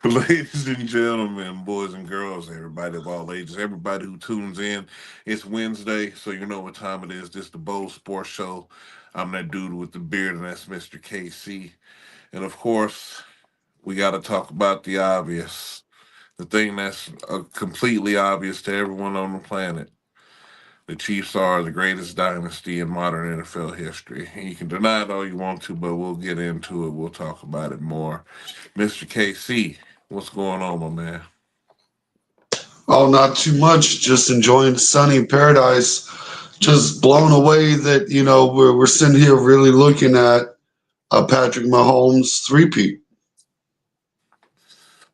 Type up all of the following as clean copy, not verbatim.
Ladies and gentlemen, boys and girls, everybody of all ages, everybody who tunes in, it's Wednesday, so you know what time it is. This is the Bold Sports Show. I'm that dude with the beard, and that's Mr. KC. And of course, we got to talk about the obvious, the thing that's completely obvious to everyone on the planet. The Chiefs are the greatest dynasty in modern NFL history. And you can deny it all you want to, but we'll get into it. We'll talk about it more. Mr. KC, what's going on, my man? Oh, not too much. Just enjoying sunny paradise. Just blown away that we're sitting here really looking at a Patrick Mahomes three-peat.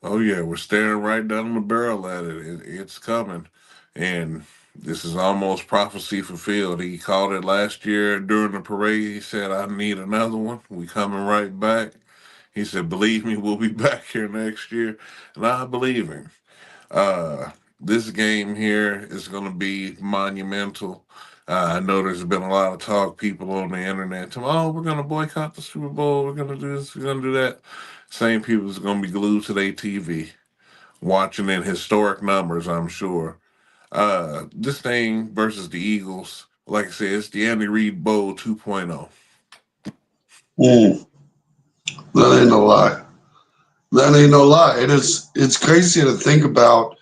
Oh yeah, we're staring right down the barrel at it. It's coming, and this is almost prophecy fulfilled. He called it last year during the parade. He said, "I need another one. We coming right back." He said, "Believe me, we'll be back here next year," and I believe him. This game here is going to be monumental. I know there's been a lot of talk, people on the internet, oh, we're going to boycott the Super Bowl. We're going to do this. We're going to do that. Same people is going to be glued to their TV, watching in historic numbers, I'm sure. This thing versus the Eagles, like I said, it's the Andy Reid Bowl 2.0. Mm, that ain't no lie. That ain't no lie. It's crazy to think about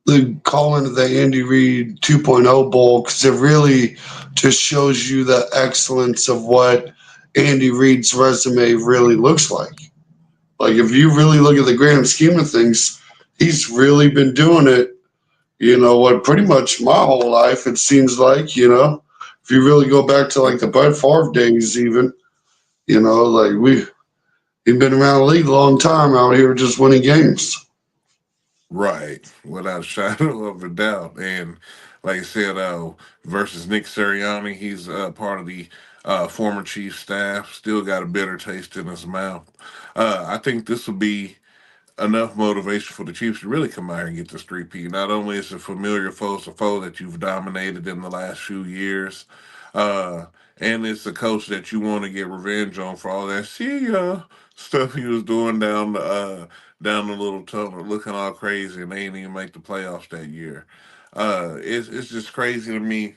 the calling of the Andy Reid 2.0 Bowl because it really just shows you the excellence of what Andy Reid's resume really looks like. Like if you really look at the grand scheme of things, he's really been doing it. What pretty much my whole life it seems like. If you really go back to like the Bud Favre days, even like we've been around the league a long time out here just winning games. Right, without a shadow of a doubt. And like I said, versus Nick Sirianni, he's part of the former chief staff. Still got a bitter taste in his mouth. I think this will be enough motivation for the Chiefs to really come out here and get this three-peat. Not only is it familiar foe, it's a foe that you've dominated in the last few years, uh, and it's a coach that you want to get revenge on for all that see ya stuff he was doing down the little tunnel, looking all crazy, and they didn't even make the playoffs that year. It's just crazy to me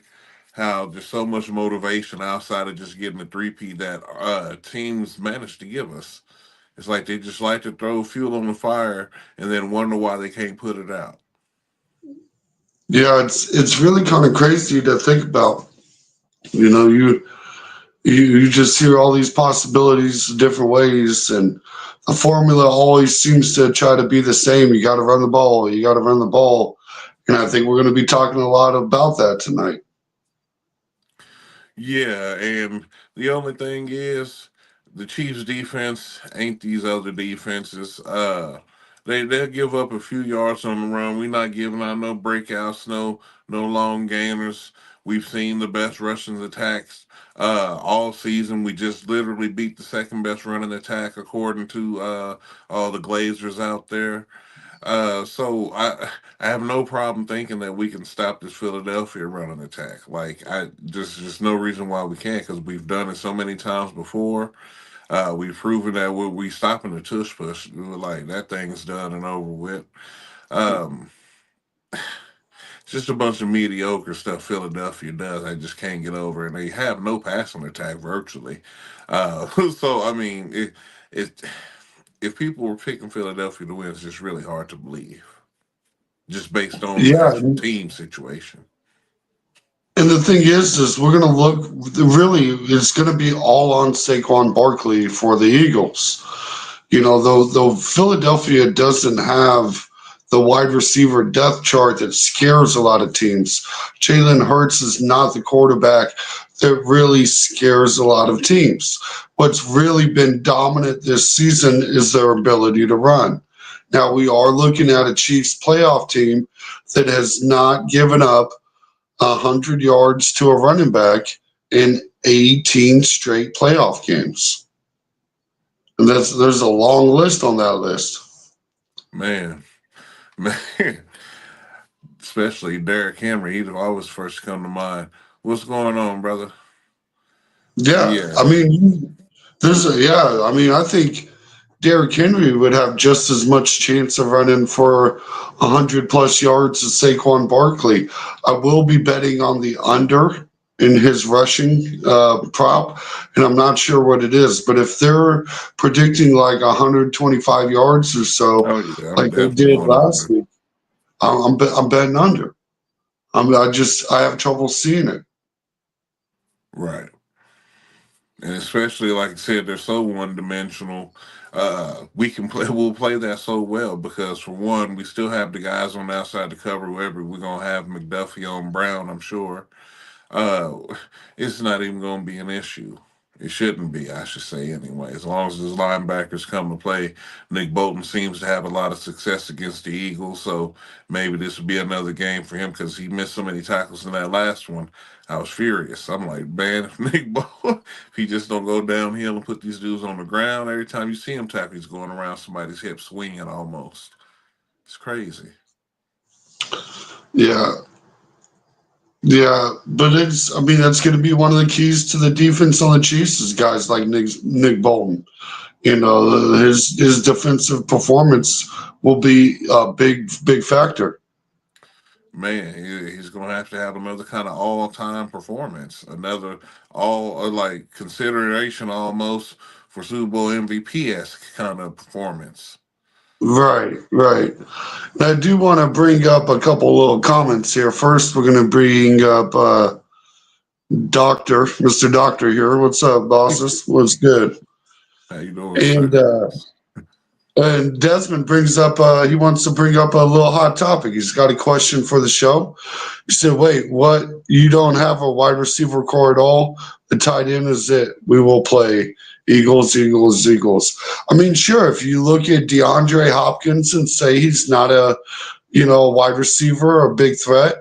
how there's so much motivation outside of just getting the three-peat that teams managed to give us. It's like they just like to throw fuel on the fire and then wonder why they can't put it out. Yeah, it's really kind of crazy to think about. You know, you just hear all these possibilities different ways, and the formula always seems to try to be the same. You got to run the ball. You got to run the ball, and I think we're going to be talking a lot about that tonight. Yeah, and the only thing is the Chiefs defense ain't these other defenses. They'll give up a few yards on the run. We're not giving out no breakouts, no long gainers. We've seen the best rushing attacks all season. We just literally beat the second best running attack according to all the Glazers out there. So I have no problem thinking that we can stop this Philadelphia running attack. Like I just no reason why we can't because we've done it so many times before. We've proven that we stopping the tush push. We're like that thing's done and over with. Um, it's just a bunch of mediocre stuff Philadelphia does. I just can't get over, and they have no passing attack virtually. So I mean, it if people were picking Philadelphia to win, it's just really hard to believe, just based on the Yeah, actual team situation. and the thing is we're going to look really. It's going to be all on Saquon Barkley for the Eagles. Though Philadelphia doesn't have the wide receiver depth chart that scares a lot of teams. Jalen Hurts is not the quarterback that really scares a lot of teams. What's really been dominant this season is their ability to run. Now, we are looking at a Chiefs playoff team that has not given up 100 yards to a running back in 18 straight playoff games. And there's a long list on that list. Man, man, especially Derrick Henry, he'd always first come to mind. What's going on, brother? Yeah, Yeah, I mean, I think. Derrick Henry would have just as much chance of running for 100 plus yards as Saquon Barkley. I will be betting on the under in his rushing prop, and I'm not sure what it is. But if they're predicting like 125 yards or so, Oh yeah, I'm like they definitely did going last under. week, I'm betting under. I have trouble seeing it. Right. And especially like I said, they're so one dimensional. We can play. We'll play that so well because for one, we still have the guys on the outside to cover whoever we're gonna have McDuffie on Brown. I'm sure. uh, it's not even going to be an issue. It shouldn't be, I should say, anyway. As long as his linebackers come to play, Nick Bolton seems to have a lot of success against the Eagles, so maybe this will be another game for him because he missed so many tackles in that last one. I was furious. I'm like, man, if Nick Bolton, if he just don't go downhill and put these dudes on the ground, every time you see him tackle, he's going around somebody's hip swinging almost. It's crazy. Yeah, yeah, but I mean, that's going to be one of the keys to the defense on the Chiefs is guys like Nick Bolton. You know, his defensive performance will be a big factor. Man, he's going to have another kind of all time performance, another all like consideration almost for Super Bowl MVP esque kind of performance. Right, right. And I do want to bring up a couple little comments here. First, we're going to bring up Mr. Doctor here. What's up, bosses? What's good? How you doing, And sir? uh, And Desmond brings up, he wants to bring up a little hot topic. He's got a question for the show. He said, wait, what? You don't have a wide receiver core at all? The tight end is it. We will play Eagles, Eagles, Eagles. I mean, sure, if you look at DeAndre Hopkins and say he's not a wide receiver or a big threat,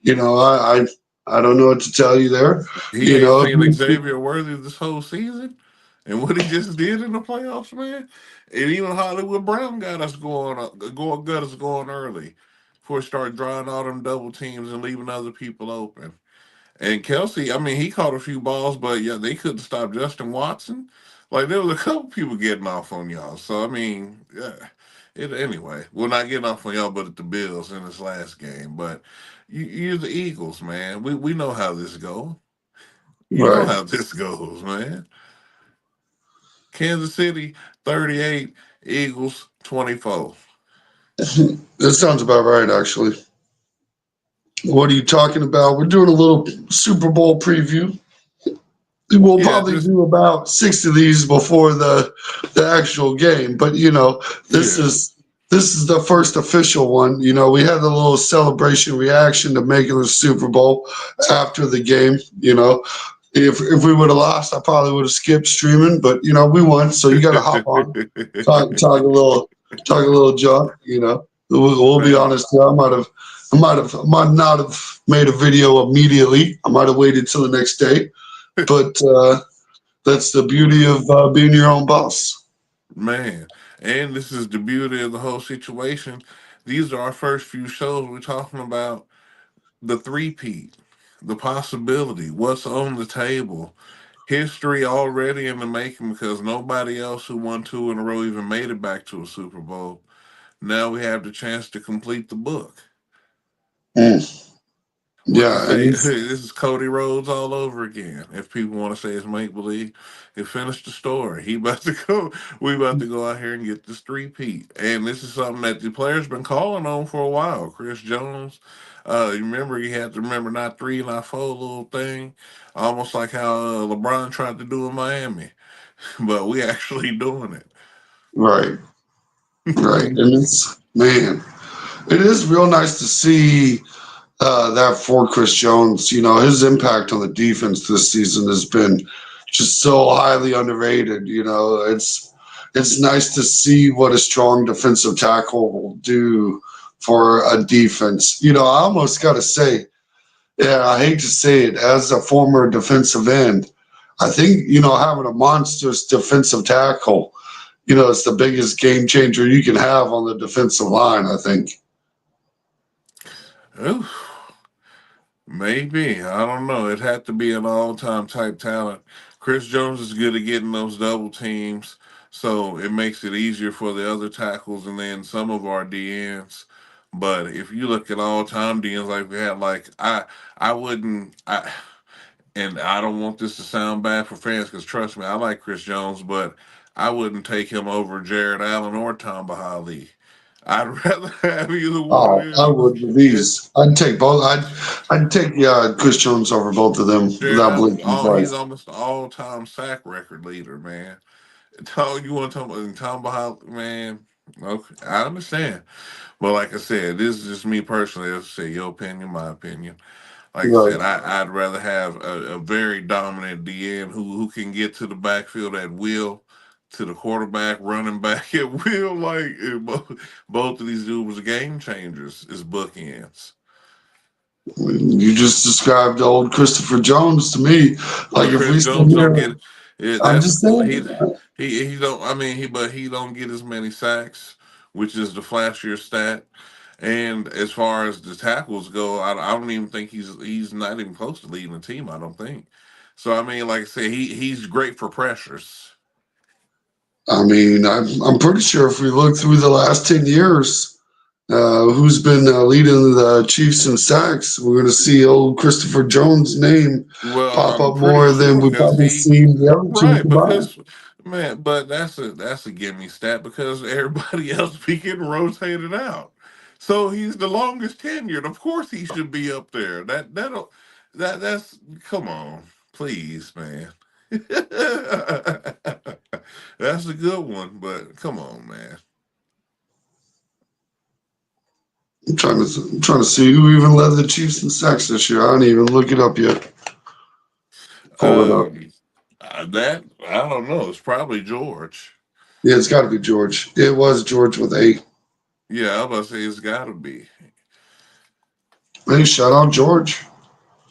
I don't know what to tell you there. He You ain't know, seen Xavier Worthy this whole season, and what he just did in the playoffs, man. And even Hollywood Brown got us going early before it started drawing all them double teams and leaving other people open. And Kelsey, I mean, he caught a few balls, but yeah, they couldn't stop Justin Watson. Like there was a couple people getting off on y'all. So I mean, yeah. Anyway, we're not getting off on y'all, but at the Bills in this last game. But you're the Eagles, man. We know how this goes. You know right. how this goes, man. Kansas City 38, Eagles 24. That sounds about right, actually. What are you talking about? We're doing a little Super Bowl preview. We'll Yeah, probably just do about 6 of these before the actual game, but this yeah. is this is the first official one. We had a little celebration reaction to making the Super Bowl after the game. If we would have lost, I probably would have skipped streaming, but we won, so you got to hop on, talk a little junk. We'll be Man, honest. I might not have made a video immediately. I might have waited till the next day, but that's the beauty of being your own boss. man. And this is the beauty of the whole situation. These are our first few shows we're talking about the three-peat, the possibility, what's on the table. History already in the making because nobody else who won two in a row even made it back to a Super Bowl. Now we have the chance to complete the book. Mm. What they Yeah, and say, this is Cody Rhodes all over again. If people want to say it's make believe, he finished the story. He about to go. We about to go out here and get this three-peat. And this is something that the players been calling on for a while. Chris Jones, you remember he had to remember not three, not four little thing, almost like how LeBron tried to do in Miami. But we actually doing it. right, right, and it's man, it is real nice to see that for Chris Jones. His impact on the defense this season has been just so highly underrated. It's nice to see what a strong defensive tackle will do for a defense. I almost got to say, yeah, I hate to say it, as a former defensive end, I think having a monstrous defensive tackle, it's the biggest game changer you can have on the defensive line. I think. Oof. Maybe. I don't know. It had to be an all time type talent. Chris Jones is good at getting those double teams. So it makes it easier for the other tackles and then some of our DNs. But if you look at all time DNs like we had, like I wouldn't I and I don't want this to sound bad for fans because trust me, I like Chris Jones, but I wouldn't take him over Jared Allen or Tom Bahali. I'd rather have either one of Oh, I them. would with Yeah, these. I'd take both. I'd take Chris Jones over both of them Jared without Allen, blinking he's twice. almost an all-time sack record leader, man. Tom, you want to talk about Tom Bahali, man? Okay, I understand. But like I said, this is just me personally. Let's say your opinion, my opinion. Like I Right. said, I'd rather have a very dominant DN who can get to the backfield at will, to the quarterback, running back at will. Like both of these dudes was game changers. Is bookends. You just described old Christopher Jones to me. Well, Like if Chris we sit Jones don't here, get it. I'm That's just he saying. he don't. I mean, he don't get as many sacks, which is the flashier stat. And as far as the tackles go, I don't even think he's not even close to leading the team. I don't think. So I mean, like I said, he's great for pressures. I mean, I'm pretty sure if we look through the last 10 years, who's been leading the Chiefs in sacks, we're going to see old Christopher Jones' name Well, pop I'm up pretty more than sure we because probably he seen the other two right combined. because man, but that's a gimme stat because everybody else be getting rotated out. So he's the longest tenured. Of course, he should be up there. That's come on, please, man. That's a good one, but come on, man. I'm trying to see who even led the Chiefs in sacks this year. I didn't even look it up yet. Pull it up. Um, that I don't know. It's probably George. Yeah, it's got to be George. It was George with 8. Yeah, I was about to say it's got to be. Hey, shout out George.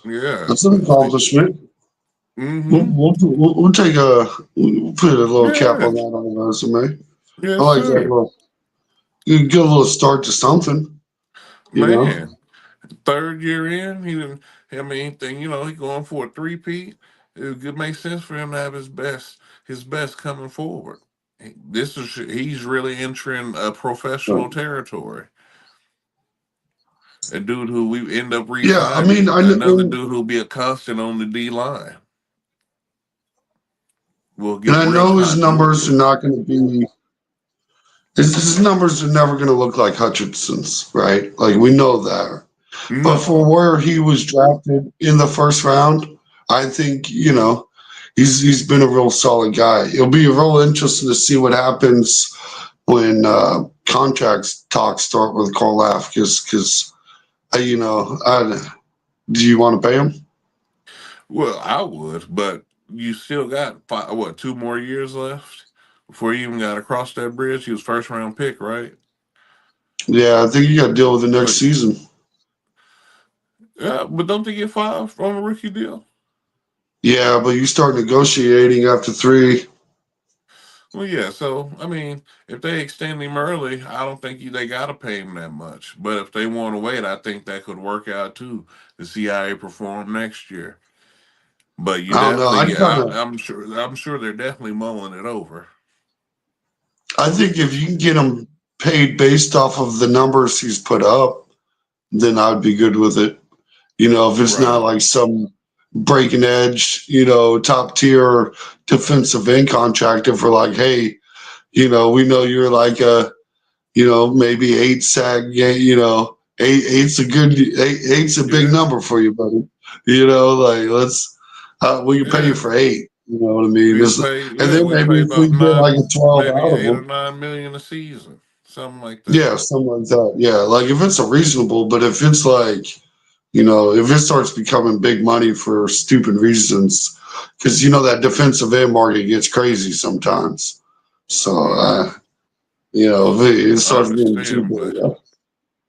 Yeah, That's an accomplishment. mm-hmm. We'll take we'll put a little cap Yeah, on that on the resume. I yes, like that sir. little. You get a little start to something, you know. Man, third year in, he didn't. I mean, thing he going for a three-peat. It could make sense for him to have his best coming forward. He's really entering a professional territory. A dude who we end up Yeah, I mean, re-signing. Another dude who'll be a constant on the D line. Will and give I real know his numbers are continuity. not going to be. His numbers are never going to look like Hutchinson's, right? Like we know that. But for No. where he was drafted in the first round, I think he's been a real solid guy. It'll be real interesting to see what happens when contracts talks start with Carl Laff, because do you want to pay him? Well, I would, but you still got what 2 more years left before you even got across that bridge. He was first round pick, right? Yeah, I think you got to deal with the So next season. yeah, but don't they get 5 on a rookie deal? Yeah, but you start negotiating after 3. Well, yeah. So I mean, if they extend him early, I don't think they got to pay him that much. But if they want to wait, I think that could work out too to see how he perform next year. But you I don't know. definitely, I'm sure they're definitely mulling it over. I think if you can get him paid based off of the numbers he's put up, then I'd be good with it. If it's not Right. like some breaking edge, top tier defensive end contract, if we're like, hey, we know you're like maybe 8 sack game, eight's a eight's a big Yeah. number for you, buddy. Like we can pay you Yeah. for 8. You know what I mean? And then We'll maybe pay if we about get like nine, a 12 maybe out of eight or them, 9 million a season, something like that. yeah, something like that. Yeah, like if it's a reasonable, but if it's like, if it starts becoming big money for stupid reasons, because that defensive end market gets crazy sometimes. So, Mm. if Well, it I starts getting too understand, but big,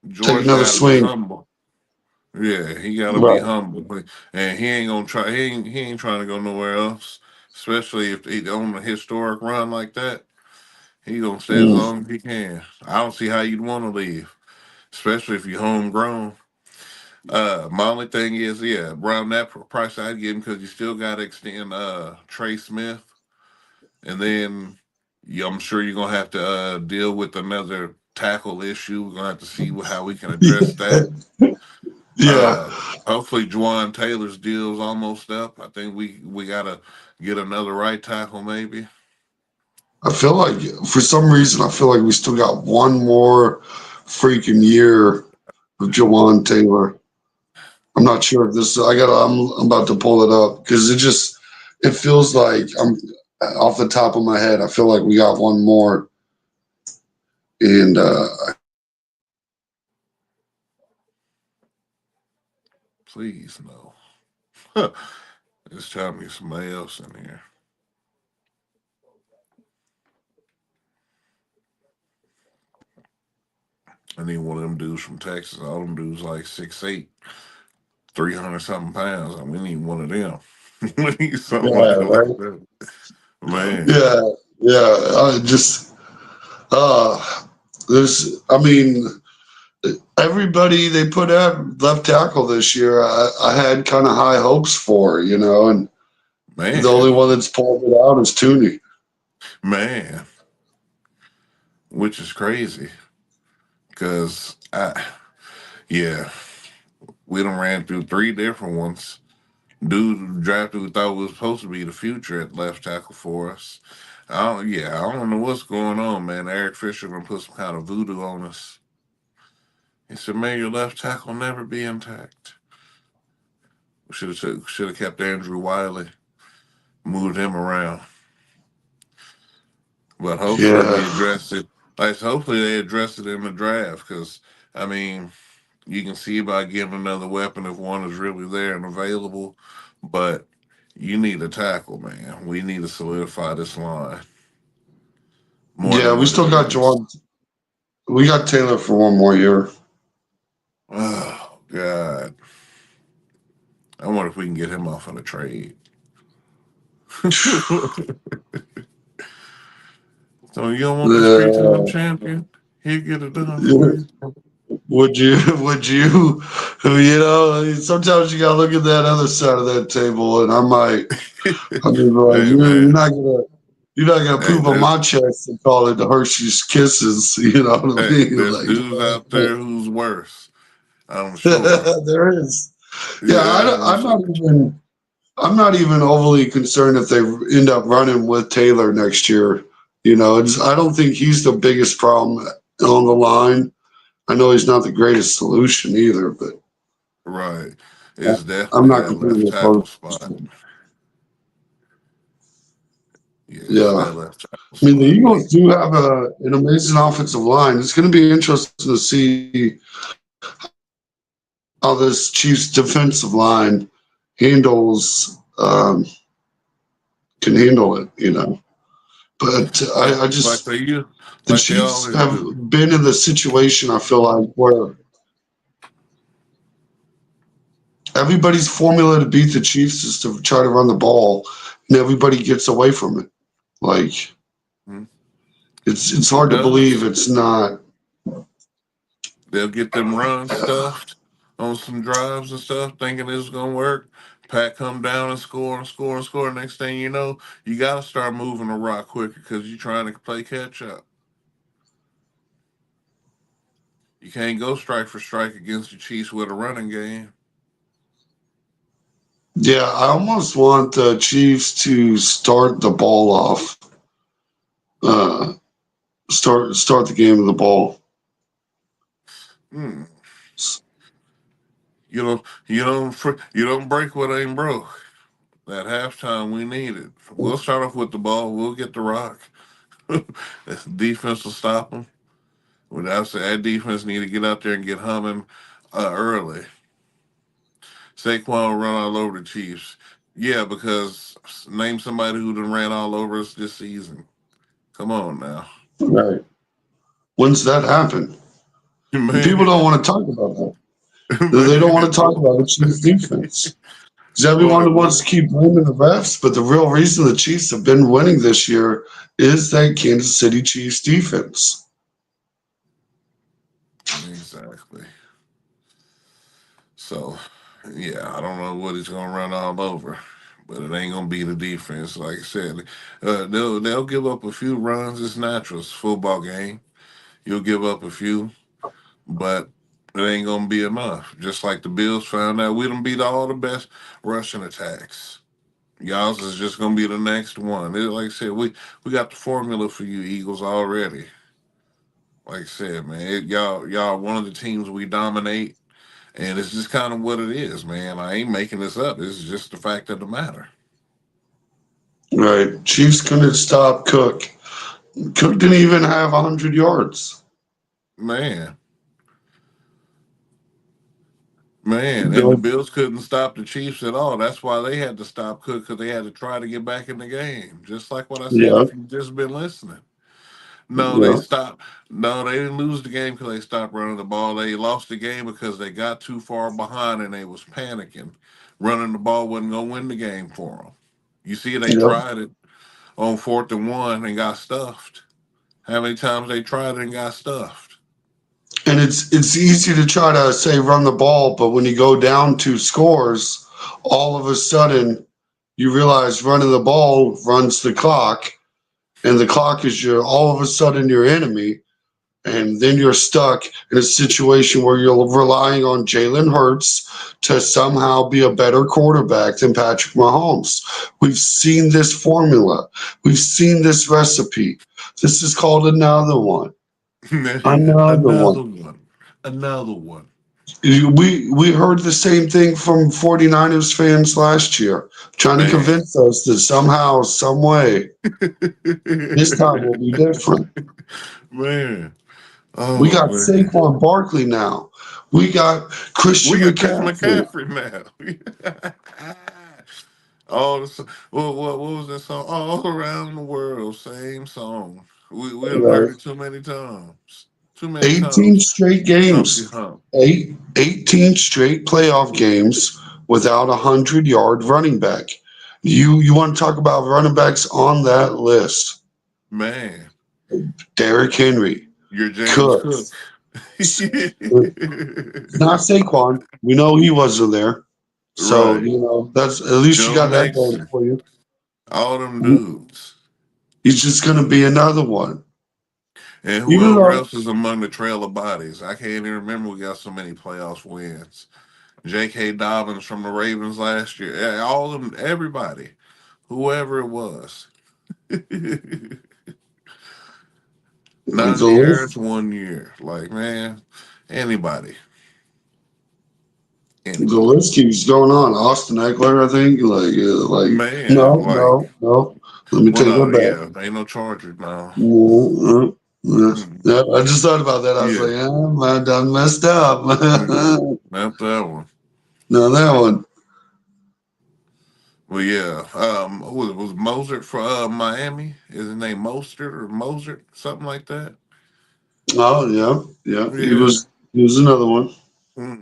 take George another got to be swing. humble. Yeah, he got to be Right. humble, and he ain't gonna try. He ain't trying to go nowhere else, especially if he on a historic run like that. He gonna stay as Mm. long as he can. I don't see how you'd want to leave, especially if you're homegrown. My only thing is, yeah, around that price I'd give him because you still got to extend Trey Smith, and then I'm sure you're gonna have to deal with another tackle issue. We're gonna have to see how we can address that. Yeah, Uh, Hopefully, Juwan Taylor's deal is almost up. I think we gotta get another right tackle, maybe. I feel like for some reason I feel like we still got one more freaking year of Jawan Taylor. I'm not sure if this. I'm about to pull it up because it feels like I'm off the top of my head. I feel like we got one more, and Please no. It's telling me somebody else in here. I need one of them dudes from Texas. All them dudes like 6'8", 300 something pounds. And we need one of them. We need yeah, somebody like right. that. Man, Yeah, yeah. I just uh, there's. I mean, everybody they put at left tackle this year, I had kind of high hopes for, and the man, only one that's pulled it out is Tooney. man. Which is crazy. Cause yeah, we done ran through three different ones. Dude who drafted we thought was supposed to be the future at left tackle for us. I don't know what's going on, man. Eric Fisher gonna put some kind of voodoo on us. He said, "May your left tackle never be intact." Should have kept Andrew Wiley, moved him around. But hopefully Yeah, we addressed it. Hopefully they addressed it in the draft because I mean you can see by getting another weapon if one is really there and available. But you need a tackle, man. We need to solidify this line more yeah. than We what it still got is. Jawan. We got Taylor for one more year. Oh God. I wonder if we can get him off on a trade. So you don't want this three-time Uh, champion? He'll get it done for you. would you? Would you? Sometimes you gotta look at that other side of that table, and I might. I mean, like Hey you're man. not gonna. You're not gonna Hey, poop on my chest and call it the Hershey's Kisses. You know what I mean? there's dudes out Like, there who's worse. I'm sure. there is. Yeah, Yeah, I'm sure. I'm not even overly concerned if they end up running with Taylor next year. I don't think he's the biggest problem on the line. I know he's not the greatest solution either, but Right. It's I'm definitely not that left completely tackle opposed. spot. Yeah, it's Yeah. that left tackle I mean, the spot. Eagles do have an amazing offensive line. It's going to be interesting to see how this Chiefs defensive line handles can handle it. But I Like just they you the like they Chiefs always have do. been in the situation I feel like where everybody's formula to beat the Chiefs is to try to run the ball, and everybody gets away from it. Like Hmm. it's It hard to believe does. it's not. They'll get them runs stuffed on some drives and stuff, thinking it's gonna work. Pat come down and score and score and score. Next thing you know, you gotta start moving the rock quicker because you're trying to play catch up. You can't go strike for strike against the Chiefs with a running game. Yeah, I almost want the Chiefs to start the ball off. Uh, start the game with the ball. Hmm. You don't break what ain't broke. At halftime, we need it. We'll start off with the ball. We'll get the rock. Defense will stop them. Without say that defense need to get out there and get humming early. Saquon will run all over the Chiefs. Yeah, because name somebody who done ran all over us this season. Come on now, Right. When's that happen? And people don't man, want to talk about that. They don't want man. to talk about the Chiefs defense. Because Boy, everyone wants boy. to keep blaming the refs, but the real reason the Chiefs have been winning this year is that Kansas City Chiefs defense. Exactly. So, yeah, I don't know what he's gonna run all over, but it ain't gonna be the defense. Like I said, they'll give up a few runs. It's natural. It's a football game. You'll give up a few, but it ain't gonna be enough. Just like the Bills found out, we done beat all the best rushing attacks. Y'all's is just gonna be the next one. Like I said, we got the formula for you Eagles already. Like I said, man, y'all one of the teams we dominate, and it's just kind of what it is, man. I ain't making this up. This is just the fact of the matter, Right. Chiefs couldn't stop Cook. Cook didn't even have 100 yards. man. Man, and the Go. Bills couldn't stop the Chiefs at all. That's why they had to stop Cook because they had to try to get back in the game. Just like what I said, Yeah. if you've just been listening. No, they Yeah. stopped. No, they didn't lose the game because they stopped running the ball. They lost the game because they got too far behind and they was panicking. Running the ball wasn't gonna win the game for them. You see, they Yeah. tried it on 4th and 1 and got stuffed. How many times they tried it and got stuffed? And it's easy to try to say run the ball, but when you go down 2 scores, all of a sudden you realize running the ball runs the clock, and the clock is your all of a sudden your enemy, and then you're stuck in a situation where you're relying on Jalen Hurts to somehow be a better quarterback than Patrick Mahomes. We've seen this formula. We've seen this recipe. This is called another one. Another Another one. one. Another one. We heard the same thing from 49ers fans last year, trying to Man. convince us that somehow, some way, this time will be different. Man. We Oh got man. Saquon Barkley now. We got We Christian got Chris McCaffrey. McCaffrey now. All the what was that song? All around the world, same song. We have heard Right. it too many times. Too many 18 times. straight Humpty games. hump. 18 straight playoff games without a 100-yard running back. You want to talk about running backs on that list? Man, Derrick Henry, you're James Cook. Cooks. Not Saquon. We know he wasn't there. So, Right. that's at least you Joe got that going Mixon. for you. All them dudes. He's just going to be another one. And Even whoever though, else is among the trail of bodies. I can't even remember we got so many playoff wins. J.K. Dobbins from the Ravens last year. All of them, everybody, whoever it was. the 90 list, yards 1 year. Like, man, anybody. the Anybody. list keeps going on. Austin Eckler, I think. Man, No, like, no, no. Let me well, take no, that back. yeah, ain't no Charger now. No, Mm, yeah, I just thought about that. I was yeah, like, I done messed up. not that one. No, that one. Well, yeah, was Mozart for Miami? Is his name Mostert or Mozart, something like that? Oh, yeah, yeah. He Yeah. was. He was another one. hmm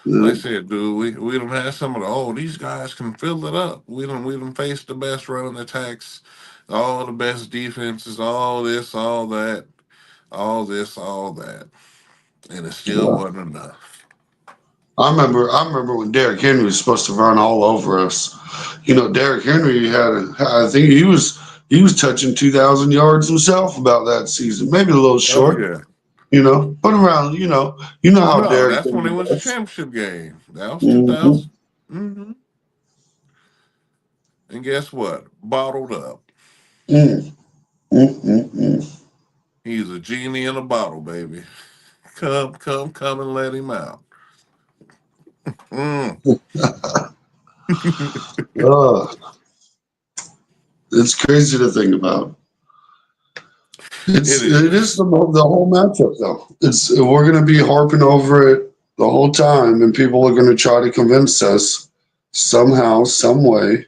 Like I Yeah. said, dude, we don't have some of the these guys can fill it up. We don't face the best running attacks, all the best defenses, all this, all that, all this, all that, and it still Yeah. wasn't enough. I remember when Derrick Henry was supposed to run all over us. Derrick Henry I think he was touching 2,000 yards himself about that season. Maybe a little Oh short, yeah, but around, how no, Derrick that's when it Henry was a does. championship game. That was Mm-hmm. 2000. And guess what? Bottled up. Mm, mm, mm, mm. He's a genie in a bottle, baby. Come, come, come, and let him out. Mm. Ugh, it's crazy to think about. It It is is. the whole matchup though. We're gonna be harping over it the whole time, and people are gonna try to convince us somehow, some way,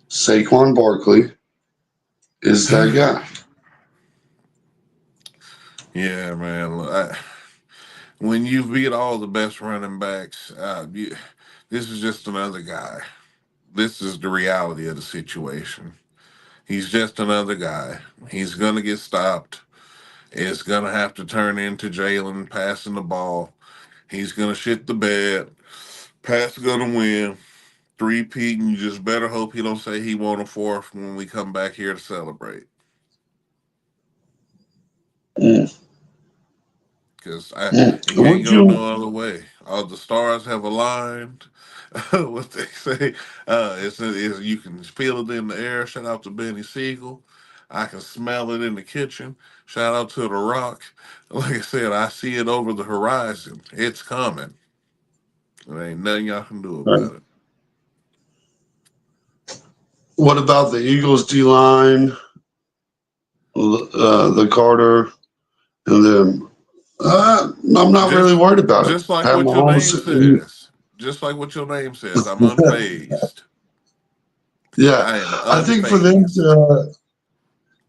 Saquon Barkley is that guy. Yeah, man. When you beat all the best running backs, this is just another guy. This is the reality of the situation. He's just another guy. He's going to get stopped. It's going to have to turn into Jalen passing the ball. He's going to shit the bed. Pat's going to win. three-peat, and you just better hope he don't say he won a fourth when we come back here to celebrate. Mm, Because it can't Would go you? no other way. All the stars have aligned. What they say, it's you can feel it in the air. Shout out to Benny Siegel. I can smell it in the kitchen. Shout out to The Rock. Like I said, I see it over the horizon. It's coming. There ain't nothing y'all can do Right. about it. What about the Eagles D line, the Carter, and then I'm not really Just, worried about it. just like Pat what your Mahomes, name says. Just like what your name says. I'm unfazed. yeah, I am I think for them unfazed.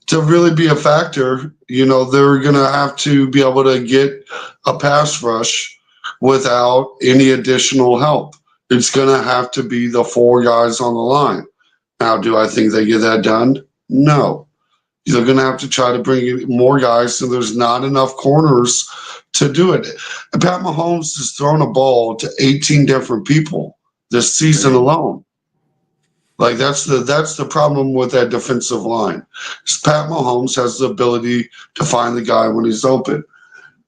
to really be a factor, they're going to have to be able to get a pass rush without any additional help. It's going to have to be the four guys on the line. Now, do I think they get that done? No. They're going to have to try to bring in more guys, so there's not enough corners to do it. Pat Mahomes has thrown a ball to 18 different people this season Man, alone. Like that's the problem with that defensive line. Pat Mahomes has the ability to find the guy when he's open.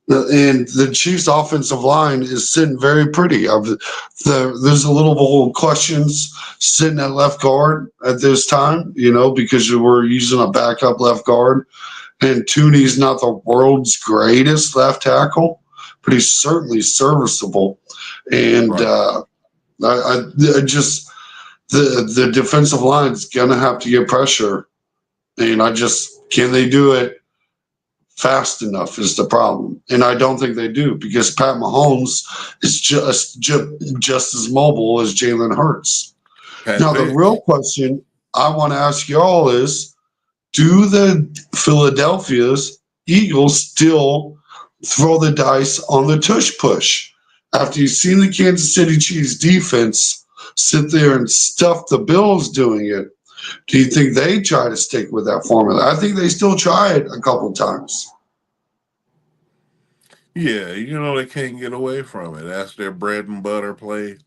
And the Chiefs' offensive line is sitting very pretty. There's a little questions sitting at left guard at this time, because we're using a backup left guard. And Tooney's not the world's greatest left tackle, but he's certainly serviceable. And right. I just the defensive line is gonna have to get pressure, and can they do it fast enough is the problem, and I don't think they do because Pat Mahomes is just as mobile as Jalen Hurts. Pat Now the Vick. real question I want to ask y'all is: do the Philadelphia's Eagles still throw the dice on the tush push after you've seen the Kansas City Chiefs defense sit there and stuff the Bills doing it? Do you think they try to stick with that formula? I think they still try it a couple times. Yeah, they can't get away from it. That's their bread and butter play.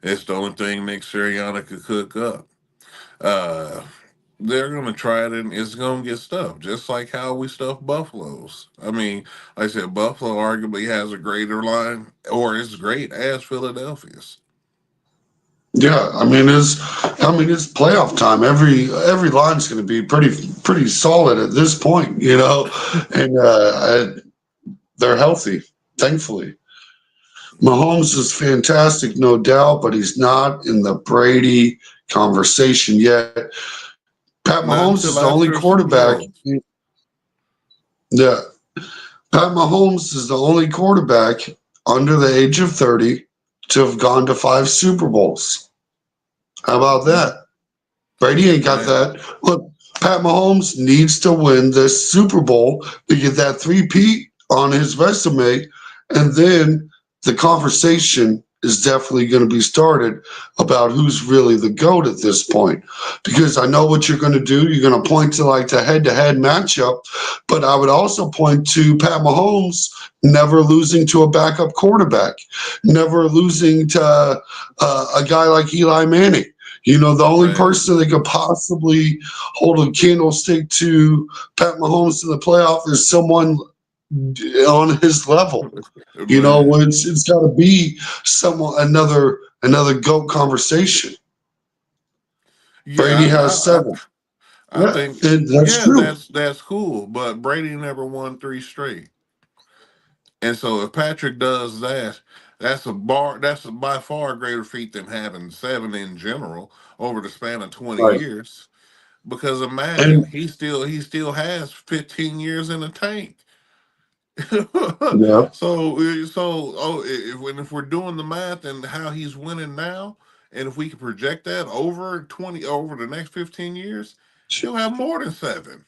It's the only thing Nick Sirianni could cook up. Uh, they're gonna try it and it's gonna get stuffed, just like how we stuff buffaloes. I mean, like I said, Buffalo arguably has a greater line, or as great as Philadelphia's. Yeah, I mean it's playoff time. Every line's going to be pretty solid at this point, and they're healthy, thankfully. Mahomes is fantastic, no doubt, but he's not in the Brady conversation yet. Pat Not Mahomes until is the only after a Super quarterback. Bowl. Yeah, Pat Mahomes is the only quarterback under the age of 30 to have gone to 5 Super Bowls. How about Mm, that? Brady ain't got man, that. Look, Pat Mahomes needs to win this Super Bowl to get that three-peat on his resume, and then the conversation is definitely going to be started about who's really the GOAT at this point. Because I know what you're going to do. You're going to point to like the head-to-head matchup, but I would also point to Pat Mahomes never losing to a backup quarterback, never losing to a guy like Eli Manning. The only man, person that could possibly hold a candlestick to Pat Mahomes in the playoff is someone on his level. man. It's got to be someone another GOAT conversation. Yeah, Brady has seven. I Yeah, think, and that's yeah, true. that's cool. But Brady never won three straight, and so if Patrick does that, that's a bar. That's a by far a greater feat than having seven in general over the span of 20 Right. years. Because imagine And he still has 15 years in the tank. yeah, So if we're doing the math and how he's winning now, and if we can project that over the next 15 years, he'll have more than seven.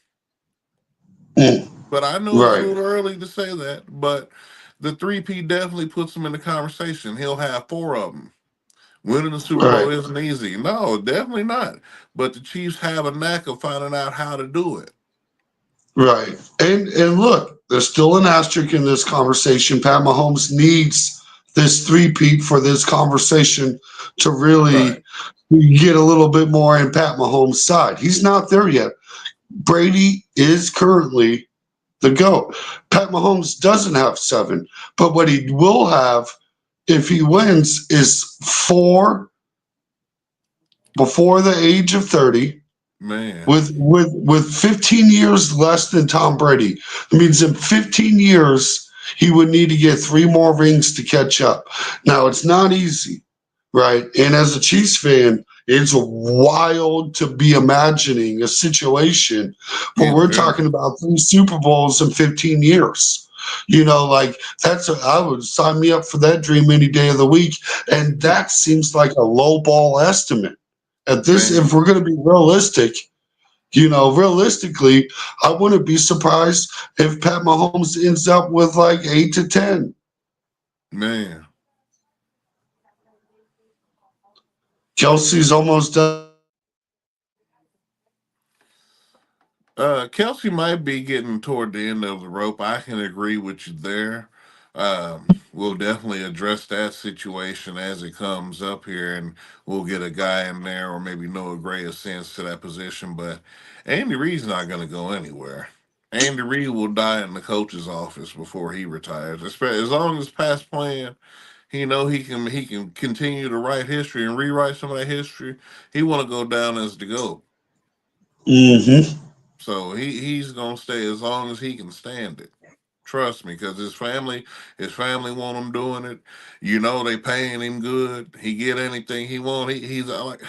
mm, But I know it's a right, little early to say that. But the three-P definitely puts him in the conversation. He'll have four of them. Winning the Super Bowl right, isn't easy. No, definitely not. But the Chiefs have a knack of finding out how to do it. right. And look, there's still an asterisk in this conversation. Pat Mahomes needs this three-peat for this conversation to really Right. you get a little bit more in Pat Mahomes' side. He's not there yet. Brady is currently the GOAT. Pat Mahomes doesn't have 7, but what he will have if he wins is 4 before the age of 30 Man, with 15 years less than Tom Brady. It means in 15 years he would need to get 3 more rings to catch up. Now it's not easy, right? And as a Chiefs fan, it's wild to be imagining a situation where it we're very. talking about 3 Super Bowls in 15 years. Like I would sign me up for that dream any day of the week. And that seems like a low ball estimate. If Man, we're going to be realistic, realistically, I wouldn't be surprised if Pat Mahomes ends up with like 8 to 10. man. Kelsey's almost done. Kelsey might be getting toward the end of the rope. I can agree with you there. We'll definitely address that situation as it comes up here, and we'll get a guy in there, or maybe Noah Gray ascends to that position. But Andy Reid's not going to go anywhere. Andy Reid will die in the coach's office before he retires. As long as past playing, he can continue to write history and rewrite some of that history. He want to go down as the GOAT. Hmm. So he's gonna stay as long as he can stand it. Trust me, because his family want him doing it. They paying him good. He get anything he want. He's like,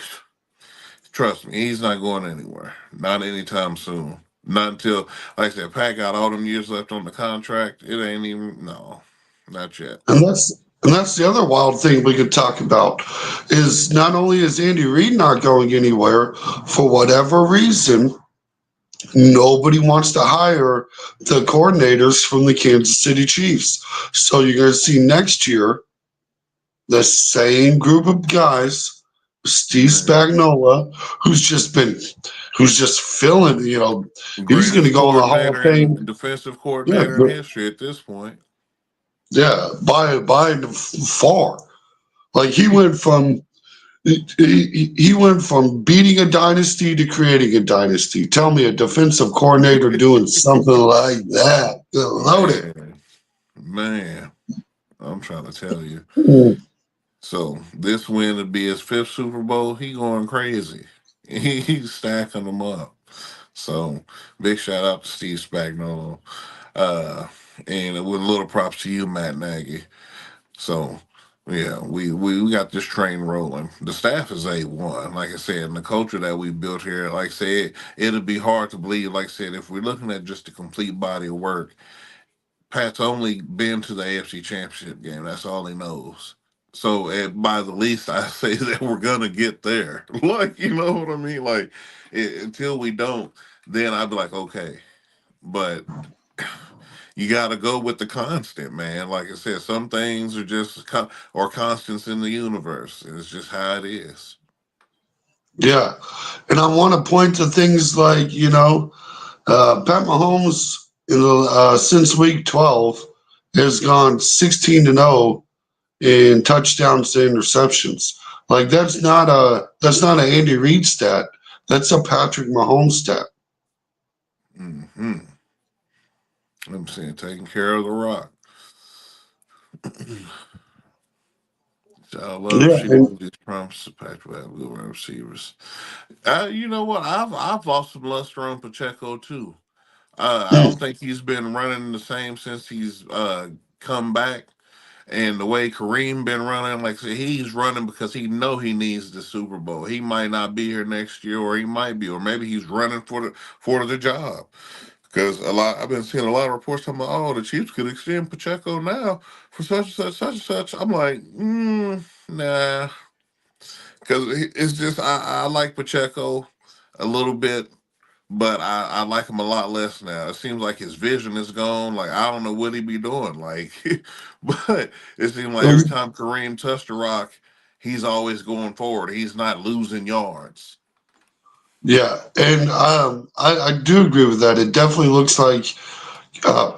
trust me, he's not going anywhere. Not anytime soon. Not until, like I said, Pat got all them years left on the contract. It ain't even no, not yet. And that's the other wild thing we could talk about is not only is Andy Reid not going anywhere, for whatever reason, nobody wants to hire the coordinators from the Kansas City Chiefs. So you're going to see next year the same group of guys, Steve Man. Spagnuolo, who's just filling, he's going to Greatest go in the Hall of coordinator and Fame. defensive Yeah, coordinator in history at this point. yeah, by far. Like he went from beating a dynasty to creating a dynasty. Tell me a defensive coordinator doing something like that. Loaded. Man, man, I'm trying to tell you. Mm. So this win would be his 5th Super Bowl. He going crazy. He's stacking them up. So big shout out to Steve Spagnuolo. Uh, and with a little props to you, Matt Nagy. So yeah, we got this train rolling. The staff is A1, like I said, and the culture that we built here, like I said, it'll be hard to believe, like I said, if we're looking at just a complete body of work. Pat's only been to the AFC Championship game. That's all he knows. So, by the least, I say that we're gonna get there. Like, you know what I mean? Like, until we don't, then I'd be like, okay. But you got to go with the constant, man. Like I said, some things are just or constants in the universe. It's just how it is. Yeah, and I want to point to things like Pat Mahomes since week 12 has gone 16-0 in touchdowns to interceptions. Like that's not an Andy Reid stat. That's a Patrick Mahomes stat. Hmm. I'm saying taking care of the rock. I love Yeah, she and these promises. Patrick will have good wide receivers. You know what? I've lost some luster on Pacheco too. I don't think he's been running the same since he's come back. And the way Kareem been running, like I said, he's running because he know he needs the Super Bowl. He might not be here next year, or he might be, or maybe he's running for the job. Because I've been seeing a lot of reports talking about, oh, the Chiefs could extend Pacheco now for such and such, such and such. I'm like, nah, because it's just I like Pacheco a little bit, but I like him a lot less now. It seems like his vision is gone. Like I don't know what he be doing. Like, but it seems like every time Kareem touched the rock, he's always going forward. He's not losing yards. yeah, and I do agree with that. It definitely looks like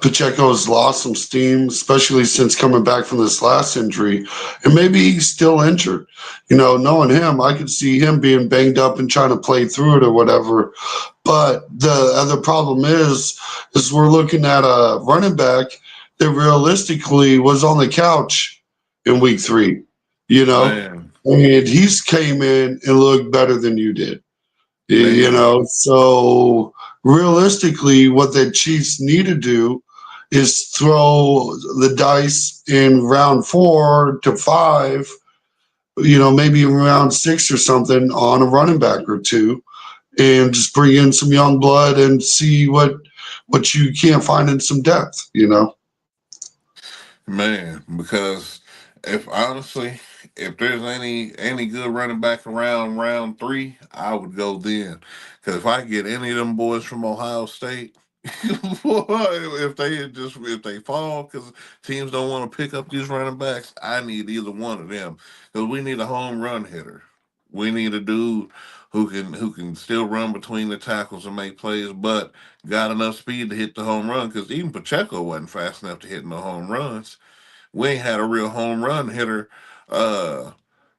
Pacheco's lost some steam, especially since coming back from this last injury, and maybe he's still injured. Knowing him, I could see him being banged up and trying to play through it or whatever. But the other problem is we're looking at a running back that realistically was on the couch in week 3. You know, Man, and he's came in and looked better than you did. man, So realistically, what the Chiefs need to do is throw the dice in round 4 to 5, maybe round 6 or something on a running back or two, and just bring in some young blood and see what you can't find in some depth. man. Because if honestly, if there's any good running back around round 3, I would go then. Because if I get any of them boys from Ohio State, if they fall because teams don't want to pick up these running backs, I need either one of them because we need a home run hitter. We need a dude who can still run between the tackles and make plays, but got enough speed to hit the home run. Because even Pacheco wasn't fast enough to hit no home runs. We ain't had a real home run hitter. Uh,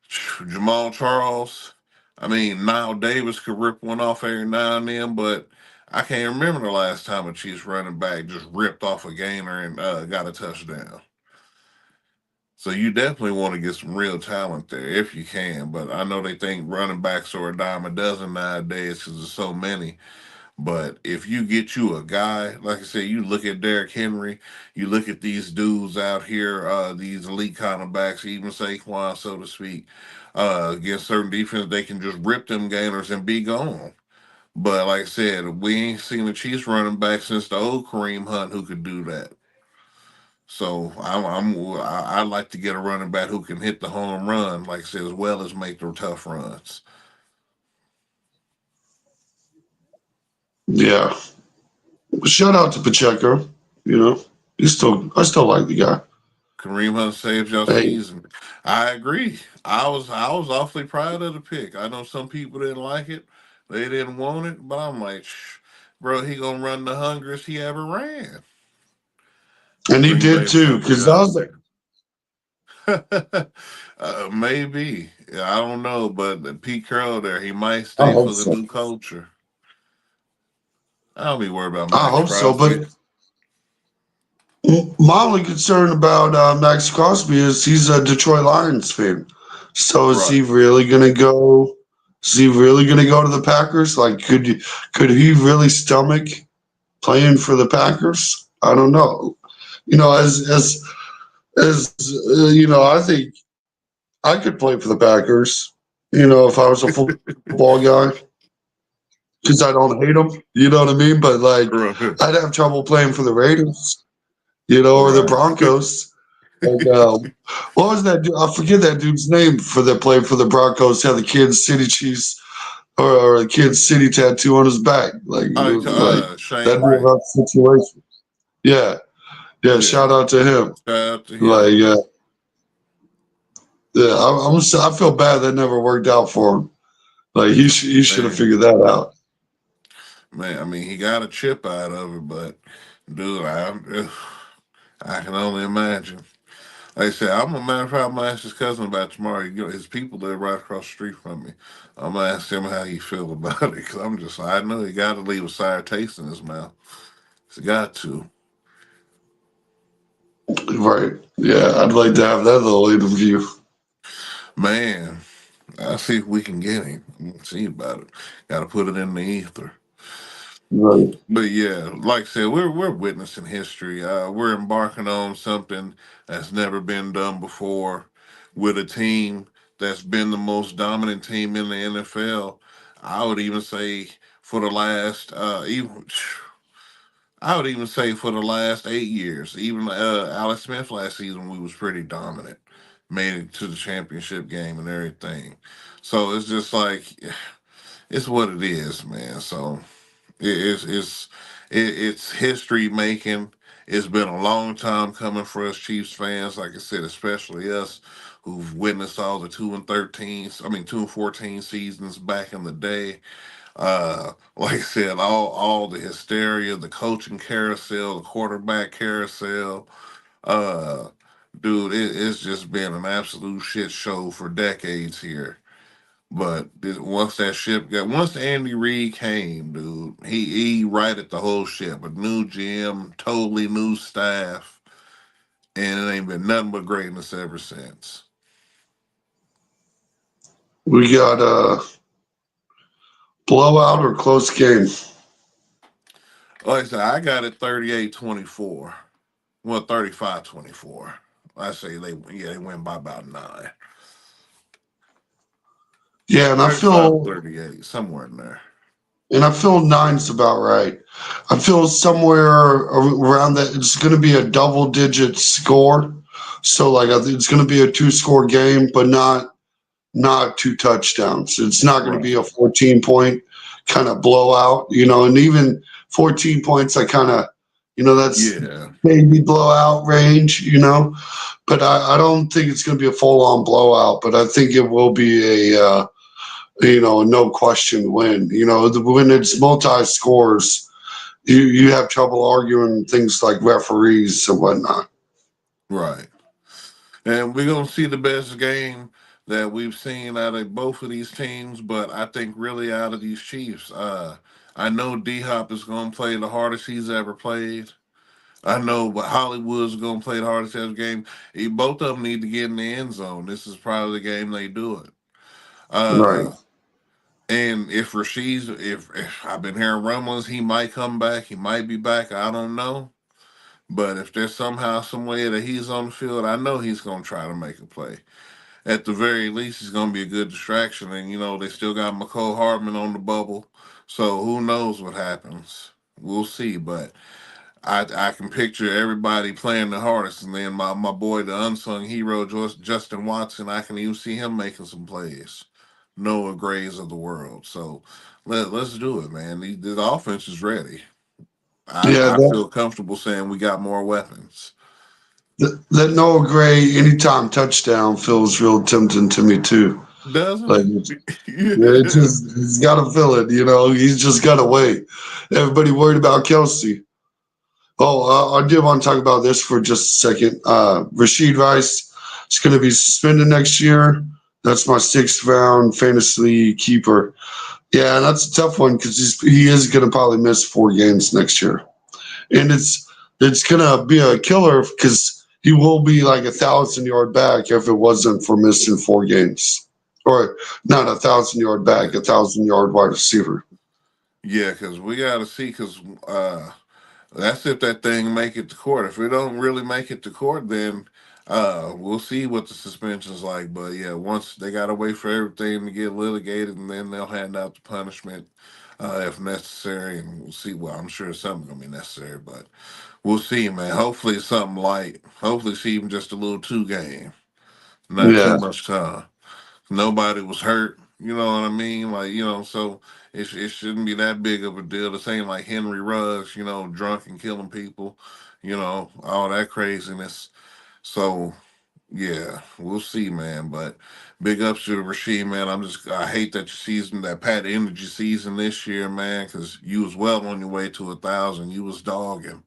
Jamal Charles. I mean, Nile Davis could rip one off every now and then, but I can't remember the last time a Chiefs running back just ripped off a gainer and got a touchdown. So you definitely want to get some real talent there if you can. But I know they think running backs are a dime a dozen nowadays because there's so many. But if you get you a guy, like I said, you look at Derrick Henry, you look at these dudes out here, these elite kind of backs, even Saquon, so to speak, against certain defense, they can just rip them gainers and be gone. But like I said, we ain't seen the Chiefs running back since the old Kareem Hunt who could do that. So I like to get a running back who can hit the home run, like I said, as well as make the tough runs. Yeah. Shout out to Pacheco. You know, I still like the guy. Kareem Hunt saved your Hey, season. I agree. I was awfully proud of the pick. I know some people didn't like it. They didn't want it, but I'm like, bro, he gonna run the hungriest he ever ran. and he Green did Bay's too, definitely because that got was him there. Maybe. I don't know, but Pete Carroll there, he might I stay hope for the so. new culture. I don't be worried about I Max hope so. Crosby. But my only concern about Max Crosby is he's a Detroit Lions fan. So is he Right. really gonna go? Is he really gonna go to the Packers? Like, could he really stomach playing for the Packers? I don't know. As I think I could play for the Packers. If I was a football guy, because I don't hate them. You know what I mean? But like, Right. I'd have trouble playing for the Raiders. Or the Right. Broncos. Like, what was that dude? I forget that dude's name for that played for the Broncos. Had the Kansas City Chiefs or a Kansas City tattoo on his back. Oh, Like Shane that'd be a Ray. rough situation. Yeah, yeah. Yeah. Shout out to him. Shout out to Like, him. yeah. I feel bad that never worked out for him. Like he should have Man. figured that out. Man, I mean, he got a chip out of it, but dude, I can only imagine. Like I said, I'm a matter of fact, I'm gonna ask his cousin about tomorrow. His people live right across the street from me. I'm gonna ask him how he feel about it because I know he got to leave a sour taste in his mouth. He's got to. Right. Yeah. I'd like to have that little interview. Man, I'll see if we can get him. See about it. Got to put it in the ether. Right. But yeah, like I said, we're witnessing history. We're embarking on something that's never been done before with a team that's been the most dominant team in the NFL. I would even say for the last even I would even say for the last 8 years. Even Alex Smith last season we was pretty dominant. Made it to the championship game and everything. So it's just like it's what it is, man. So it's history making. It's been a long time coming for us Chiefs fans, like I said, especially us who've witnessed all the 2-13, I mean 2-14 seasons back in the day. Like I said, all the hysteria, the coaching carousel, the quarterback carousel. Uh, Dude, it's just been an absolute shit show for decades here. But once Andy Reid came, dude, he righted the whole ship. A new GM, totally new staff, and it ain't been nothing but greatness ever since. We got a blowout or close game. Like I said, I got it 38-24. Well, 35-24. I say they win by about 9. Yeah, 35-38, somewhere in there. and I feel nine's about right. I feel somewhere around that it's going to be a double digit score. So like I think it's going to be a 2-score game, but not 2 touchdowns. It's not going to be Right. a 14-point kind of blowout, and even 14 points, I kind of, that's Yeah. maybe blowout range. But I don't think it's going to be a full on blowout, but I think it will be a no question win. When it's multi scores, you have trouble arguing things like referees and whatnot. Right. And we're gonna see the best game that we've seen out of both of these teams, but I think really out of these Chiefs. I know D Hop is gonna play the hardest he's ever played. I know, but Hollywood's gonna play the hardest ever game. Both of them need to get in the end zone. This is probably the game they do it. Right. Uh, and if I've been hearing rumblings, he might come back. He might be back. I don't know. But if there's somehow, some way that he's on the field, I know he's gonna try to make a play. At the very least, he's going to be a good distraction. And, they still got McCole Hardman on the bubble. So who knows what happens? We'll see. But I can picture everybody playing the hardest. And then my boy, the unsung hero, Justin Watson, I can even see him making some plays. Noah Grays of the world. So let's do it, man. The offense is ready. Yeah, I feel comfortable saying we got more weapons. that Noah Gray anytime touchdown feels real tempting to me too. Doesn't Like, it? yeah, he's got to feel it. He's just got to wait. Everybody worried about Kelsey. Oh, I did want to talk about this for just a second. Rashid Rice is going to be suspended next year. That's my 6th-round fantasy keeper. Yeah, and that's a tough one because he is going to probably miss 4 games next year, and it's going to be a killer because he will be like 1,000-yard back if it wasn't for missing 4 games, or not 1,000-yard back, 1,000-yard wide receiver. Yeah, because we got to see, because that's if that thing make it to court. If it don't really make it to court, then we'll see what the suspension's like. But yeah, once they got to wait for everything to get litigated, and then they'll hand out the punishment if necessary, and we'll see. Well, I'm sure something's gonna be necessary, but we'll see, man. Hopefully it's something light. Hopefully it's even just a little 2 game, not too Yeah, much time. Nobody was hurt. You know what I mean? Like, so it shouldn't be that big of a deal. This ain't like Henry Ruggs, drunk and killing people, all that craziness. So, yeah, we'll see, man. But big ups to Rasheed, man. I hate that your season, that Pat Energy season this year, man, because you was well on your way to 1,000. You was dogging.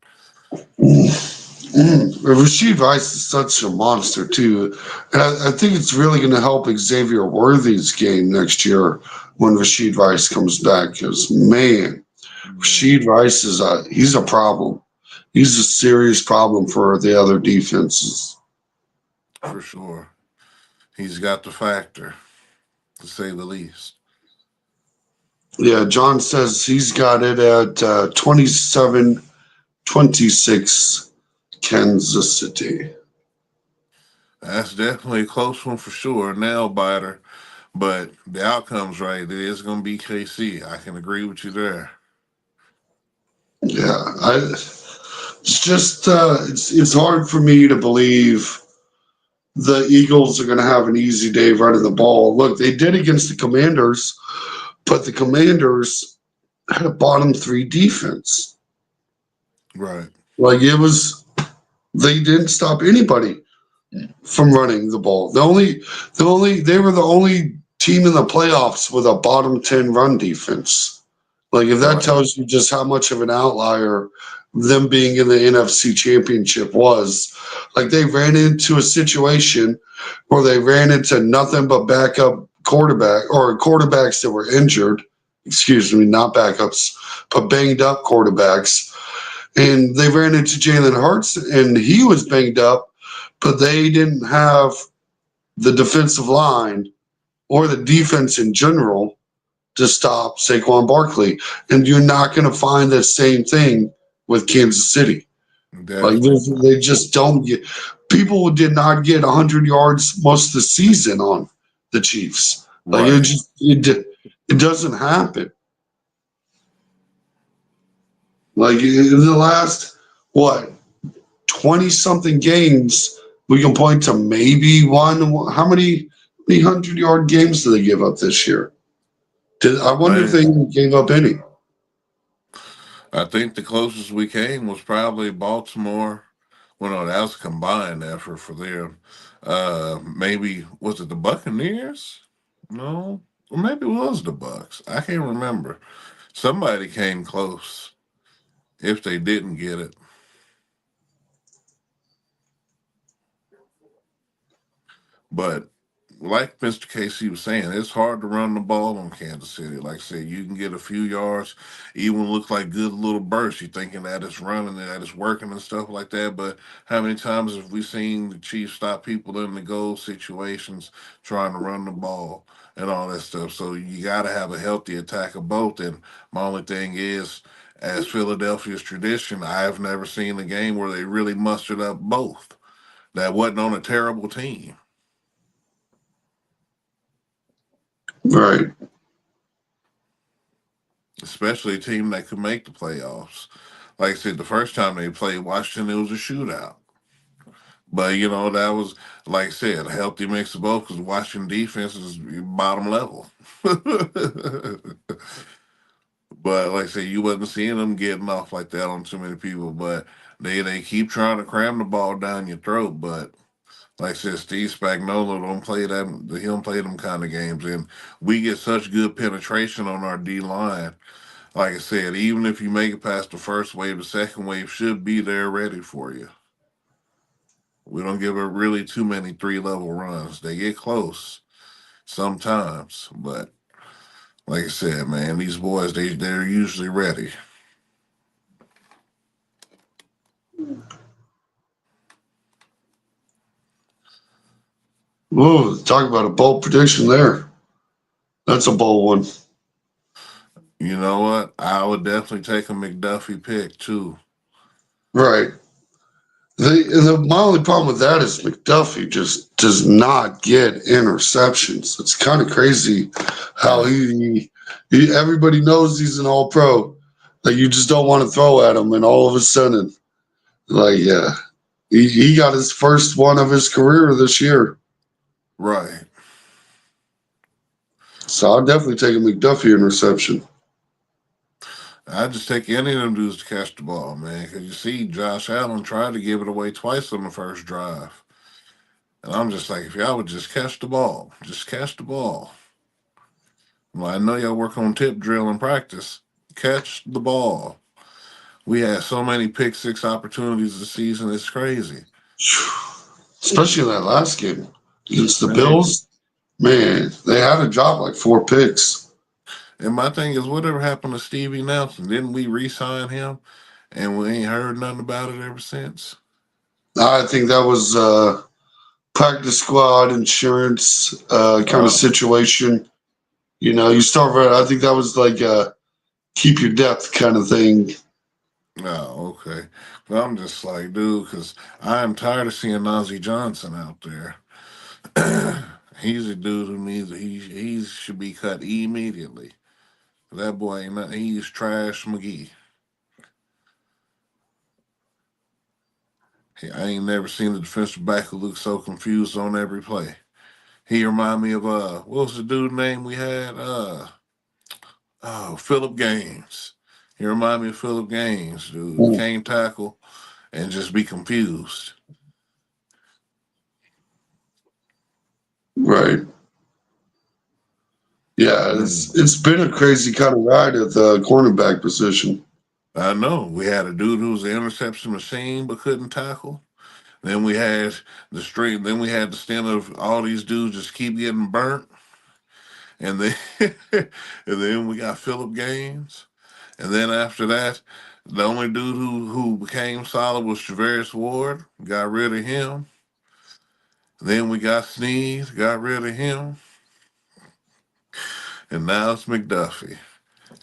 Rashid Rice is such a monster too, and I think it's really going to help Xavier Worthy's game next year when Rashid Rice comes back. Because man, Rashid Man, Rice he's a problem. He's a serious problem for the other defenses. for sure. He's got the factor, to say the least. Yeah, John says he's got it at 27-26 Kansas City. That's definitely a close one for sure, nail biter. But the outcome's right. It is going to be KC. I can agree with you there. Yeah, it's just it's hard for me to believe the Eagles are going to have an easy day running the ball. Look, they did against the Commanders, but the Commanders had a bottom 3 defense. Right. Like they didn't stop anybody from running the ball. They were the only team in the playoffs with a bottom 10 run defense. Like if that Right. tells you just how much of an outlier them being in the NFC Championship was. Like they ran into a situation where they ran into nothing but backup quarterback or quarterbacks that were injured. Excuse me, not backups, but banged up quarterbacks. And they ran into Jalen Hurts, and he was banged up, but they didn't have the defensive line or the defense in general to stop Saquon Barkley. And you're not going to find the same thing with Kansas City. Like Definitely. they just don't get. People did not get 100 yards most of the season on the Chiefs. Like Right. it doesn't happen. Like in the last what 20 something games, we can point to maybe one. How many 100-yard games did they give up this year? I wonder if they Man, even gave up any. I think the closest we came was probably Baltimore. Well, no, that was a combined effort for them. Maybe was it the Buccaneers? No, or maybe it was the Bucks. I can't remember. Somebody came close. If they didn't get it, but like Mr. Casey was saying, it's hard to run the ball on Kansas City. Like I said, you can get a few yards, even look like good little bursts. You're thinking that it's running and that it's working and stuff like that. But how many times have we seen the Chiefs stop people in the goal situations trying to run the ball and all that stuff? So you got to have a healthy attack of both. And my only thing is, as Philadelphia's tradition, I've never seen a game where they really mustered up both. That wasn't on a terrible team. Right. Especially a team that could make the playoffs. Like I said, the first time they played Washington, it was a shootout. But that was like I said, a healthy mix of both because Washington defense is bottom level. But like I said, you wasn't seeing them getting off like that on too many people. But they keep trying to cram the ball down your throat. But like I said, Steve Spagnuolo don't play that. He don't play them kind of games, and we get such good penetration on our D line. Like I said, even if you make it past the first wave, the second wave should be there ready for you. We don't give it really too many 3 level runs. They get close sometimes, but like I said, man, these boys they're usually ready. Whoa, talk about a bold prediction there. That's a bold one. You know what? I would definitely take a McDuffie pick too. Right. My only problem with that is McDuffie just does not get interceptions. It's kind of crazy how Right. everybody knows he's an all pro. Like you just don't want to throw at him, and all of a sudden, like yeah, he got his first one of his career this year. Right. So I'll definitely take a McDuffie interception. I just take any of them dudes to catch the ball, man. Because you see, Josh Allen tried to give it away twice on the first drive. And I'm just like, if y'all would just catch the ball, just catch the ball. Well, I know y'all work on tip drill and practice. Catch the ball. We had so many pick six opportunities this season. It's crazy. Especially in that last game against the Man. Bills. Man, they had to drop like 4 picks. And my thing is, whatever happened to Stevie Nelson? Didn't we re sign him? And we ain't heard nothing about it ever since. I think that was practice squad insurance kind of Oh, situation. You start right. I think that was like a keep your depth kind of thing. oh, okay. But I'm just like, dude, because I'm tired of seeing Nazi Johnson out there. He's a dude who needs he should be cut immediately. That boy ain't nothing. He's trash McGee. I ain't never seen a defensive back who looks so confused on every play. He remind me of what was the dude name we had? Philip Gaines. He remind me of Philip Gaines, dude. Mm. Can't tackle and just be confused. Right. Yeah, Man, it's been a crazy kind of ride at the cornerback position. I know. We had a dude who was an interception machine but couldn't tackle. Then we had the string. Then we had the stint of all these dudes just keep getting burnt, and then and then we got Philip Gaines, and then after that, the only dude who became solid was Travaris Ward. Got rid of him. Then we got Sneeze. Got rid of him, and now it's McDuffie.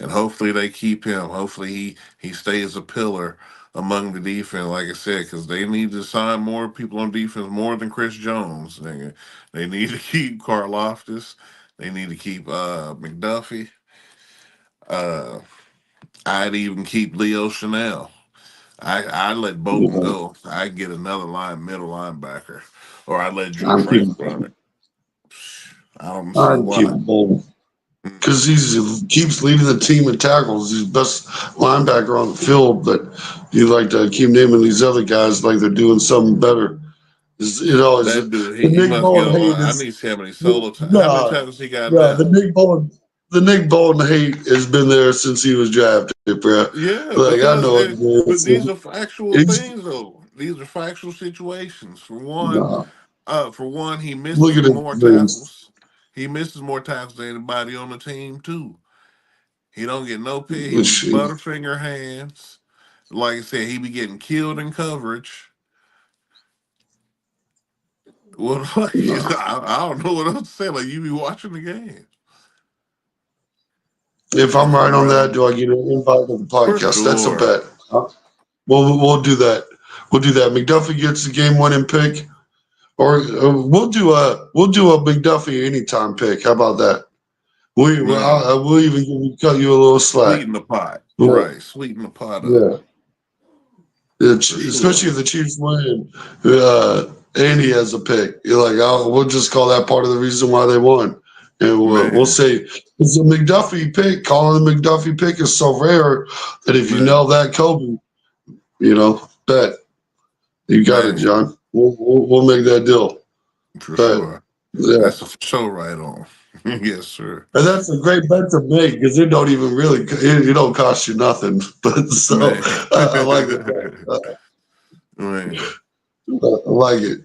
And hopefully they keep him. Hopefully he stays a pillar among the defense, like I said, because they need to sign more people on defense more than Chris Jones. They need to keep Karloftis. They need to keep McDuffie. Uh, I'd even keep Leo Chanel. I let You Bolton know, go. I'd get another middle linebacker, or I'd let Drew I'm Trank keeping run it. I don't see I'm why. keeping Bolden Mm, because he keeps leading the team in tackles. He's the best linebacker on the field, but you like to keep naming these other guys like they're doing something better. You know, is That the dude, he Nick must get Bowen a hate lot. I is need to see how many solo times. How many nah, times he got nah. now? The Nick Bowen hate has been there since he was drafted, bro. Yeah, Like I because know what it but is. these are factual He's things though. These are factual situations. nah. For one, he Look misses at more his things. tackles. He misses more tackles than anybody on the team too. He don't get no pick. He be Which butterfinger hands. Like I said, he be getting killed in coverage. Well, like, nah. I don't know what else to say. Like you be watching the game. If If I'm I'm right on right, that, do I get an invite to the for podcast? That's a sure. bet. We'll do that. We'll do that. McDuffie gets the game winning pick, or we'll do a McDuffie anytime pick. How about that? Man, We'll even cut you a little slack. sweeten the pot. Yeah, Right, sweeten the pot up yeah. for Especially sure. if the Chiefs win, Andy has a pick. You're like, oh, we'll just call that part of the reason why they won, and we'll Man, say it's a McDuffie pick. Calling the McDuffie pick is so rare that if you know man, that Kobe, bet you got it, man, John. We'll make that deal. for Bet, sure. yeah. That's a show right on. Yes, sir. And that's a great bet to make because it don't even really it don't cost you nothing. But so Man. I like the bet. Man. I like it.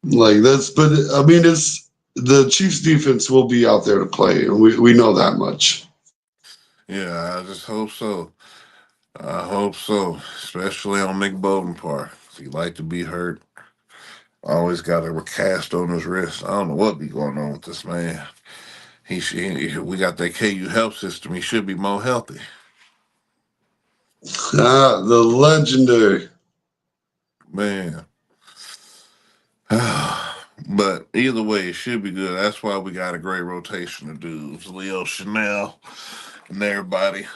Like that's, but I mean, it's the Chiefs' defense will be out there to play, and we know that much. Yeah, I just hope so. I hope so. Especially on Nick Bowden part. He like to be hurt. Always got a cast on his wrist. I don't know what be going on with this man. We got that KU health system. He should be more healthy. The legendary. Man. But either way, it should be good. That's why we got a great rotation of dudes. Leo Chanel and everybody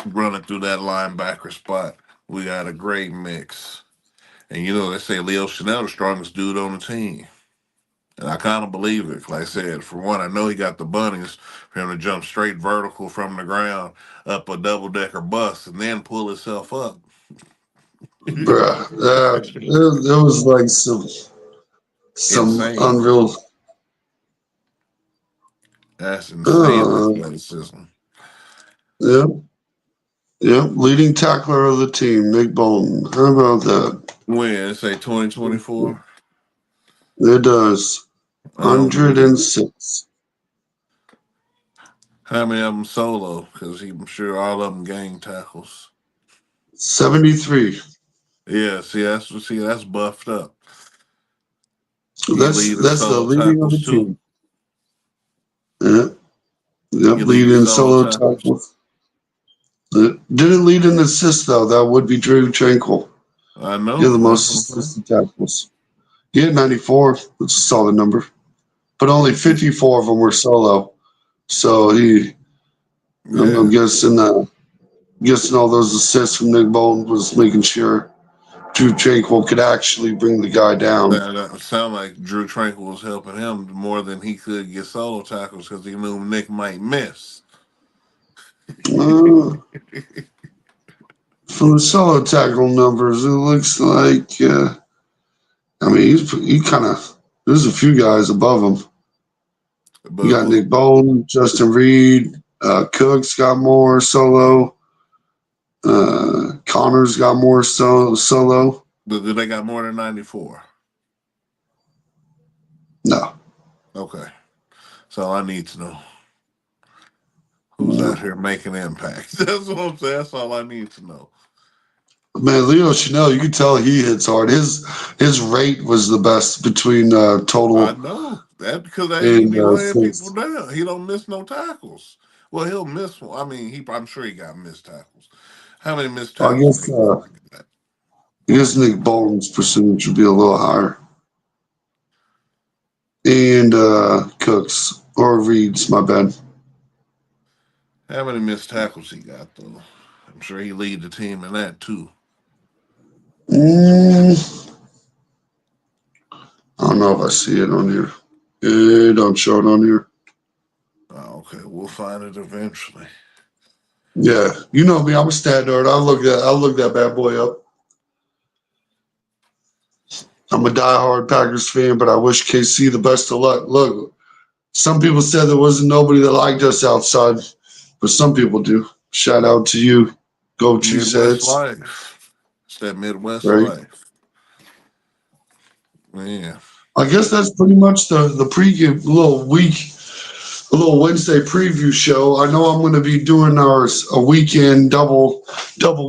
running through that linebacker spot. We got a great mix. And they say Leo Chanel the strongest dude on the team. And I kind of believe it. Like I said, for one, I know he got the bunnies for him to jump straight vertical from the ground up a double decker bus and then pull himself up. Bruh. It was like some Insane. unreal. That's insane Uh, athleticism. yeah, yeah. Leading tackler of the team, Nick Bolton. How about that? When? Say 2024? It does. I don't believe it. 106. How many of them solo? Because I'm sure all of them gang tackles. 73. That's buffed up. He leading That's the solo leading of the tackles too. team. Yeah. Yep, He lead leading in solo solo tackles. tackles. Didn't lead in assists though. That would be Drew Tranquil. I He had know. the That's most what I'm saying. assisted tackles. He had 94, which is a solid number, but only 54 of them were solo. So I'm Yeah. guessing all those assists from Nick Bolton was making sure Drew Tranquil could actually bring the guy down. That sound like Drew Tranquil was helping him more than he could get solo tackles because he knew Nick might miss. Uh, from the solo tackle numbers, it looks like I mean he kind of there's a few guys above him. You got Boo. Nick Bone, Justin Reed, Cooks got more solo. Connor's got more solo. But they got more than 94. No. Okay. So I need to know who's No. out here making impact. That's what I'm saying. That's all I need to know. Man, Leo Chanel, you can tell he hits hard. His rate was the best between I total know that because he and be laying people six. down. He don't miss no tackles. Well, he'll miss one. I mean, I'm sure he got missed tackles. How many missed I tackles guess Nick Bolton got? Nick Bolton's percentage would be a little higher. And Cooks or Reed's, my bad. How many missed tackles he got though? I'm sure he lead the team in that too. Mm, I don't know if I see it on here. It don't show it on here. Oh, okay, we'll find it eventually. Yeah, you know me. I'm a stat nerd. I'll look that bad boy up. I'm a diehard Packers fan, but I wish KC the best of luck. Look, some people said there wasn't nobody that liked us outside, but some people do. Shout out to you. Go Midwest Cheeseheads. life. It's that Midwest Right. life. Yeah. I guess that's pretty much the pregame a little Wednesday preview show. I know I'm going to be doing a weekend double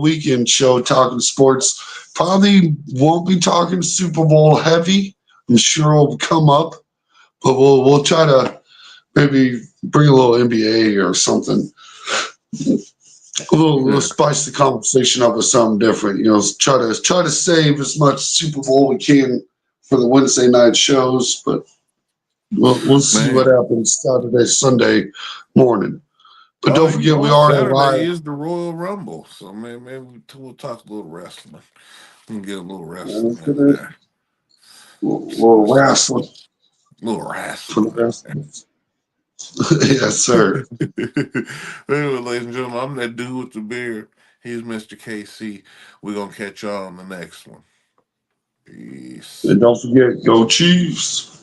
weekend show talking sports. Probably won't be talking Super Bowl heavy. I'm sure it'll come up, but we'll try to maybe bring a little NBA or something. We'll Yeah. spice the conversation up with something different. You know, try to save as much Super Bowl we can for the Wednesday night shows, but we'll see what Man. happens Saturday, Sunday morning. But Oh, don't forget, we well, are Saturday live. is the Royal Rumble, so maybe we'll talk a little wrestling. We can get a little wrestling in there. We'll wrestle A little for the wrestling rest in of us. Yes, sir. there. Anyway, ladies and gentlemen, I'm that dude with the beard. He's Mr. KC. We're gonna catch y'all on the next one. Peace. And don't forget, go Chiefs.